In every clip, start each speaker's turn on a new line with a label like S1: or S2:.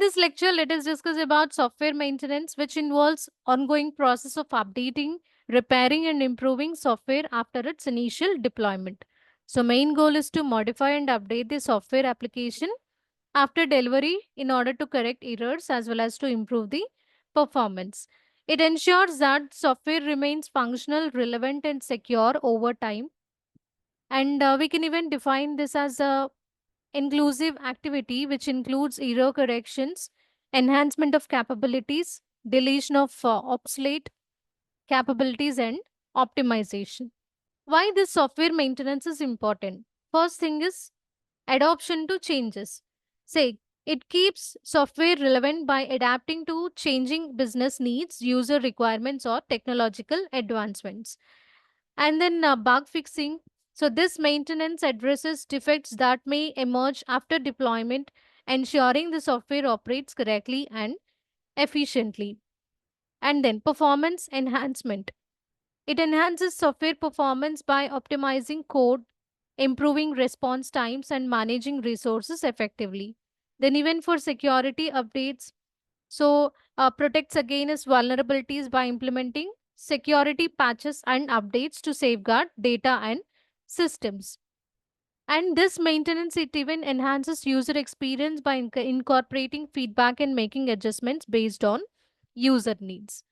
S1: this lecture, let us discuss about software maintenance, which involves ongoing process of updating, repairing, and improving software after its initial deployment. So, main goal is to modify and update the software application after delivery in order to correct errors as well as to improve the performance. It ensures that software remains functional, relevant, and secure over time. And we can even define this as a inclusive activity which includes error corrections, enhancement of capabilities, deletion of obsolete capabilities, and optimization. Why this software maintenance is important? First thing is adoption to changes. Say, it keeps software relevant by adapting to changing business needs, user requirements, or technological advancements. And then bug fixing. So, this maintenance addresses defects that may emerge after deployment, ensuring the software operates correctly and efficiently. And then performance enhancement. It enhances software performance by optimizing code, improving response times, and managing resources effectively. Then, even for security updates, so protects against vulnerabilities by implementing security patches and updates to safeguard data and systems. And this maintenance, it even enhances user experience by incorporating feedback and making adjustments based on user needs.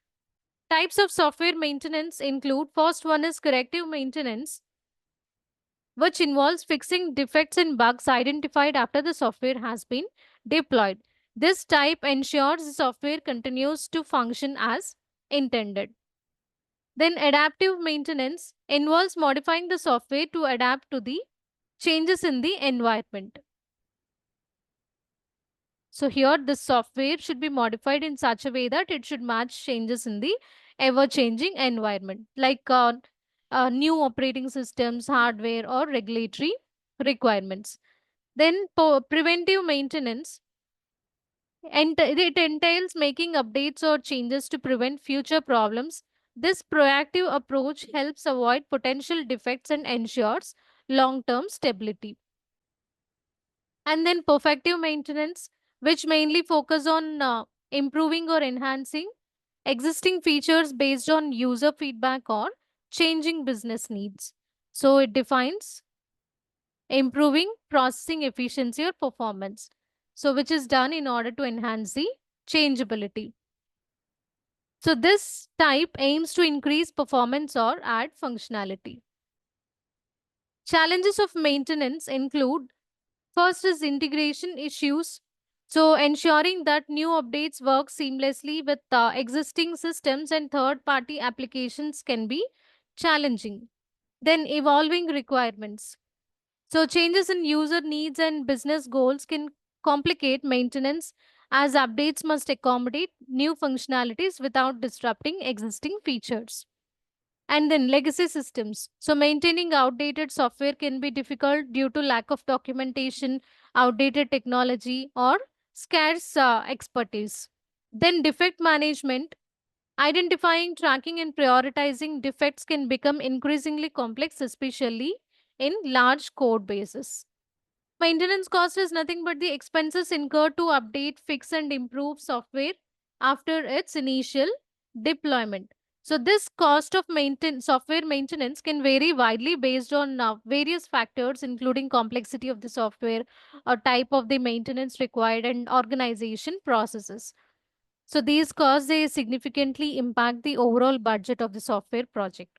S1: Types of software maintenance include: first one is corrective maintenance, which involves fixing defects and bugs identified after the software has been deployed. This type ensures the software continues to function as intended. Then, adaptive maintenance involves modifying the software to adapt to the changes in the environment. So, here the software should be modified in such a way that it should match changes in the ever changing environment, like new operating systems, hardware, or regulatory requirements. Then, preventive maintenance, and it entails making updates or changes to prevent future problems. This proactive approach helps avoid potential defects and ensures long term stability. And then, perfective maintenance, which mainly focus on improving or enhancing existing features based on user feedback or changing business needs. So, it defines improving processing efficiency or performance. So, which is done in order to enhance the changeability. So, this type aims to increase performance or add functionality. Challenges of maintenance include: first is integration issues. So, ensuring that new updates work seamlessly with existing systems and third party applications can be challenging. Then, evolving requirements. So, changes in user needs and business goals can complicate maintenance, as updates must accommodate new functionalities without disrupting existing features. And then, legacy systems. So, maintaining outdated software can be difficult due to lack of documentation, outdated technology, or scarce expertise. Then, defect management. Identifying, tracking, and prioritizing defects can become increasingly complex, especially in large code bases. Maintenance cost is nothing but the expenses incurred to update, fix, and improve software after its initial deployment. So, this cost of software maintenance can vary widely based on various factors, including complexity of the software or type of the maintenance required and organization processes. So, these costs they significantly impact the overall budget of the software project.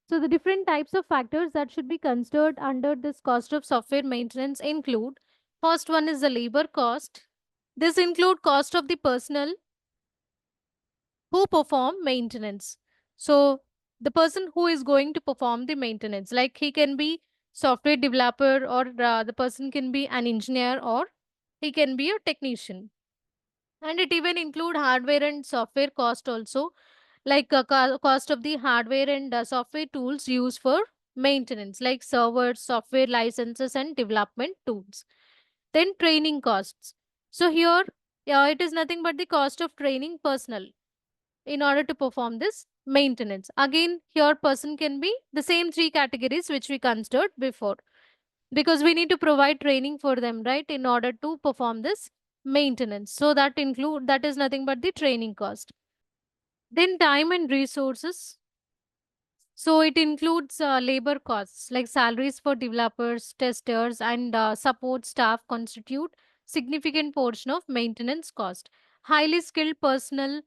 S1: So, the different types of factors that should be considered under this cost of software maintenance include: first one is the labor cost. This include cost of the personnel who perform maintenance. So, the person who is going to perform the maintenance, like he can be software developer, or the person can be an engineer, or he can be a technician. And it even include hardware and software cost also, like cost of the hardware and software tools used for maintenance, like servers, software licenses, and development tools. Then training costs. So here, yeah, it is nothing but the cost of training personnel in order to perform this maintenance. Again, here person can be the same three categories which we considered before, because we need to provide training for them, right, in order to perform this maintenance. So that is nothing but the training cost. Then time and resources. So it includes labor costs like salaries for developers, testers, and support staff constitute significant portion of maintenance cost. Highly skilled personnel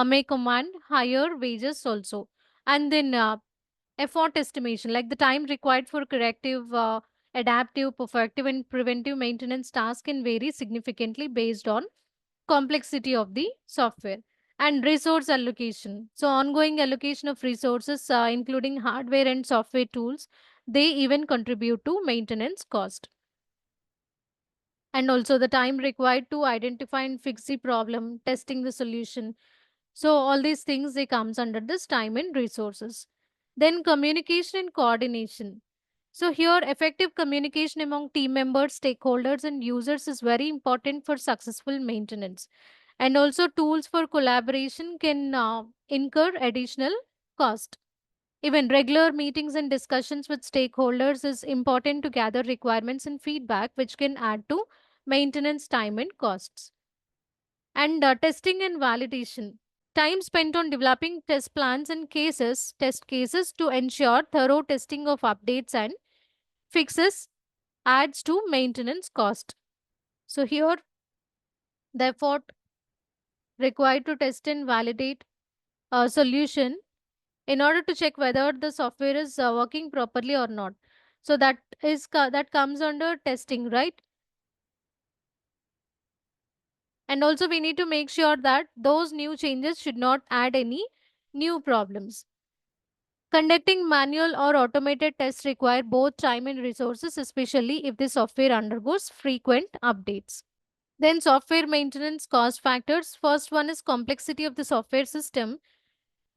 S1: may command higher wages also. And then effort estimation, like the time required for corrective, adaptive, perfective, and preventive maintenance tasks can vary significantly based on complexity of the software. And resource allocation, so ongoing allocation of resources including hardware and software tools, they even contribute to maintenance cost. And also the time required to identify and fix the problem, testing the solution, so all these things they comes under this time and resources. Then communication and coordination. So here effective communication among team members, stakeholders, and users is very important for successful maintenance. And also tools for collaboration can incur additional cost. Even regular meetings and discussions with stakeholders is important to gather requirements and feedback, which can add to maintenance time and costs. And testing and validation. Time spent on developing test plans and test cases to ensure thorough testing of updates and fixes adds to maintenance cost. So here the effort required to test and validate a solution in order to check whether the software is working properly or not. So that comes under testing, right? And also we need to make sure that those new changes should not add any new problems. Conducting manual or automated tests require both time and resources, especially if the software undergoes frequent updates. Then software maintenance cost factors. First one is complexity of the software system.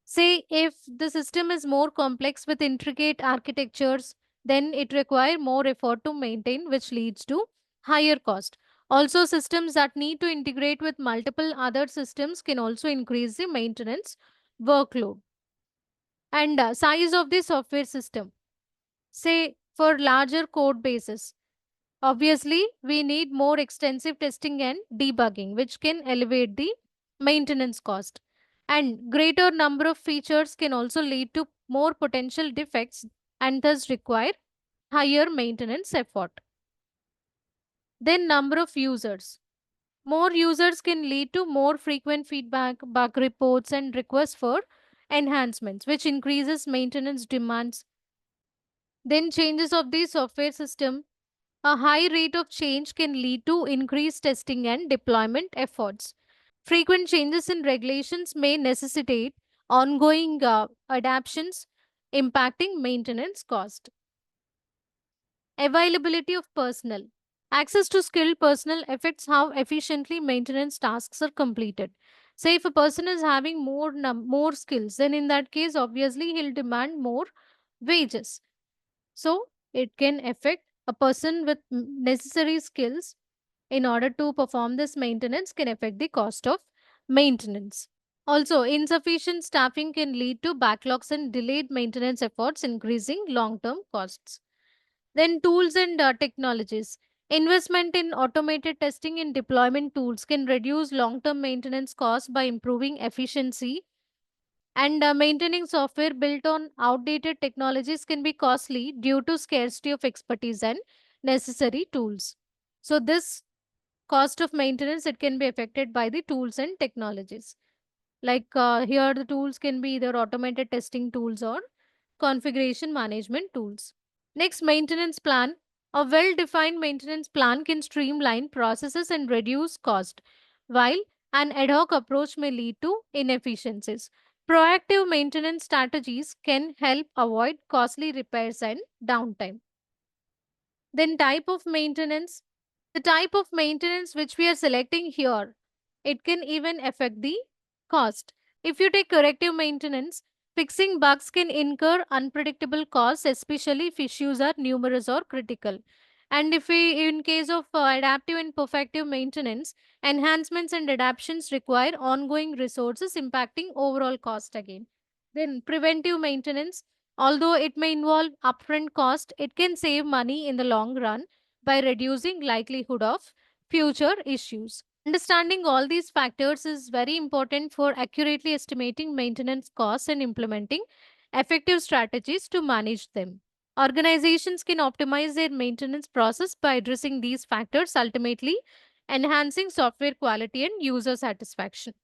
S1: Say if the system is more complex with intricate architectures, then it require more effort to maintain, which leads to higher cost. Also, systems that need to integrate with multiple other systems can also increase the maintenance workload. And size of the software system. Say for larger code bases, obviously we need more extensive testing and debugging, which can elevate the maintenance cost. And greater number of features can also lead to more potential defects and thus require higher maintenance effort. Then number of users. More users can lead to more frequent feedback, bug reports, and requests for enhancements, which increases maintenance demands. Then changes of the software system. A high rate of change can lead to increased testing and deployment efforts. Frequent changes in regulations may necessitate ongoing adaptations, impacting maintenance cost. Availability of personnel. Access to skilled personnel affects how efficiently maintenance tasks are completed. Say if a person is having more skills, then in that case, obviously he'll demand more wages. So it can affect a person with necessary skills in order to perform this maintenance can affect the cost of maintenance. Also, insufficient staffing can lead to backlogs and delayed maintenance efforts, increasing long term costs. Then, tools and technologies. Investment in automated testing and deployment tools can reduce long term maintenance costs by improving efficiency. And maintaining software built on outdated technologies can be costly due to scarcity of expertise and necessary tools. So, this cost of maintenance it can be affected by the tools and technologies. Like here, the tools can be either automated testing tools or configuration management tools. Next, maintenance plan. A well defined maintenance plan can streamline processes and reduce cost, while an ad hoc approach may lead to inefficiencies. Proactive maintenance strategies can help avoid costly repairs and downtime. Then, type of maintenance. The type of maintenance which we are selecting here, it can even affect the cost. If you take corrective maintenance, fixing bugs can incur unpredictable costs, especially if issues are numerous or critical. And if we, in case of adaptive and perfective maintenance, enhancements and adaptations require ongoing resources, impacting overall cost again. Then preventive maintenance, although it may involve upfront cost, it can save money in the long run by reducing likelihood of future issues. Understanding all these factors is very important for accurately estimating maintenance costs and implementing effective strategies to manage them. Organizations can optimize their maintenance process by addressing these factors, ultimately enhancing software quality and user satisfaction.